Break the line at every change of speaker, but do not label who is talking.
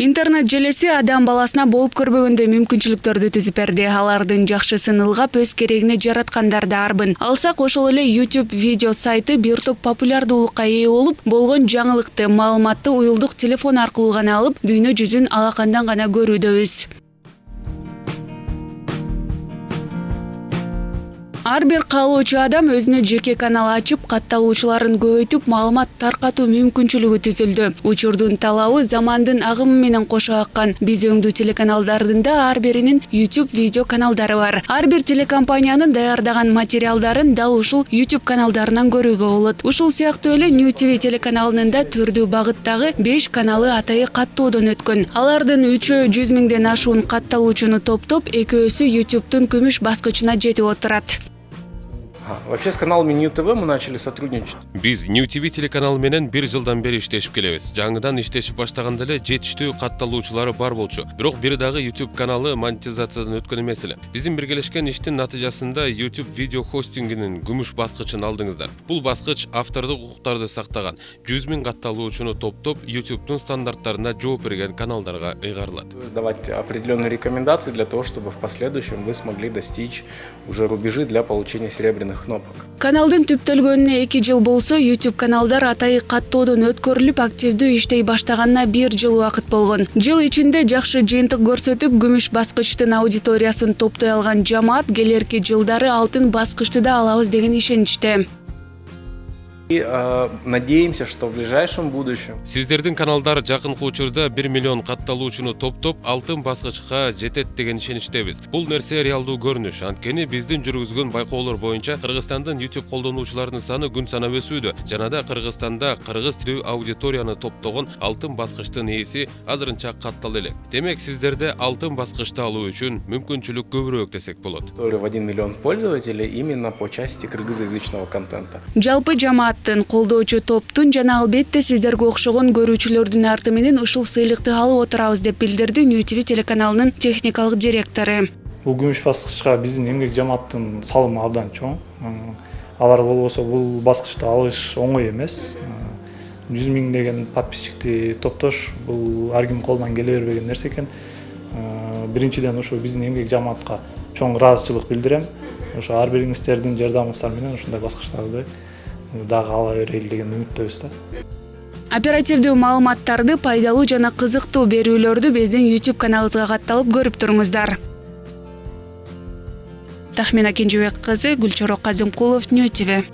Интернет желеси адам баласына болуп көрбөгөндөй мүмкүнчүлүктөрдү түзүп берди. Алардын жакшысын ылгап өз керегине жараткандар да арбын. Алсак ошол эле YouTube видео сайты бир топ популярдуулукка ээ болуп, болгон жаңылыкты, маалыматты уюлдук телефон аркылуу гана алып, дүйнө жүзүн алакандан гана көрүүдөбүз. Ар бир каалоочу адам өзүнө жеке канал ачып, катталуучуларын көбөйтүп, маалымат таркатуу мүмкүнчүлүгү түзүлдү. Учурдун талабы замандын агымы менен кошо аккан. Биз өңдүү телеканалдардын да ар биринин YouTube видео каналдары бар. Ар бир телекомпаниянын даярдаган материалдарын дал ушул YouTube каналдарынан көрүүгө болот. Ушул сыяктуу эле New TV телеканалынын да түрдүү багыттагы 5 каналы атайы каттоодон өткөн. Алардын 3-өө 100 миңден ашуун катталуучуну топтоп, экөөсү YouTube'дун күмүш баскычына жетип отурат.
Вообще с каналами New TV мы начали сотрудничать.
Биз New TV телеканалы менен 1 жылдан бери иштешип келебиз. Жаңыдан иштешип баштаганда эле жетиштүү катталуучулары бар болчу. Бирок бир дагы YouTube каналы монетизациядан өткөн эмес эле. Биздин биргелешкен иштин натыйжасында YouTube видео хостингинин күмүш баскычын алдыңыздар. Бул баскыч автордук укуктарды сактаган 100 миң катталуучуну топтоп, YouTube'дун стандарттарына жооп берген каналдарга ыйгарылат.
Давать определенные рекомендации для того, чтобы в последующем вы смогли достичь уже рубежи для получения серебряных кнопок.
Каналдын түптөлгөнүнө 2 жыл болсо, YouTube каналдар атайы каттоодон өткөрүлүп, активдүү иштей баштаганына 1 жыл убакыт болгон. Жыл ичинде жакшы жыйынтык көрсөтүп, күмүш баскычтын аудиториясын топтой алган жамаат келерки жылдары алтын баскычты да алабыз деген ишеничте.
И надеемся, что в ближайшем будущем
Сиздердин каналдар жакынкы учурда 1 миллион катталуучуну топтоп, алтын баскычка жетет деген ишеничтебиз. Бул нерсе реалдуу көрүнүш. Анткени биздин жүргүзгөн байкоолор боюнча Кыргызстандын YouTube колдонуучуларынын саны күн санап өсүүдө. Жана да Кыргызстанда кыргыз тилүү аудиторияны топтогон алтын баскычтын ээси азырынча каттал элек. Демек, сиздерде алтын баскычты алуу үчүн мүмкүнчүлүк көбүрөөк десек болот.
в 1 миллион пользователей именно по части кыргызоязычного контента.
Жалпы жамааттын, колдоочу топтун жана албетте сиздерге окшогон көрүүчүлөрдүн арты менен ушул сыйлыкты алып отурабыз деп билдирди New TV телеканалынын техникалык директору.
Бул күмүш баскычка биздин эмгек жамааттын салымы абдан чоң. Алар болбосо бул баскычты алыш оңой эмес. 100 миң деген подписчикти топтош бул ар ким колунан келе бербеген нерсе экен. Биринчиден ушу биздин эмгек жамаатка чоң ыраазычылык билдирем. Ошо ар бириңиздердин жардамыңыздар менен ушундай баскычтарды дагы ала берели деген үмүттөбүз да.
Оперативдүү маалыматтарды, пайдалуу жана кызыктуу берүүлөрдү биздин YouTube каналыбызга катталып көрүп туруңуздар. Тахмина Кенжебек кызы, Гүлчорок Казымкулов, New TV.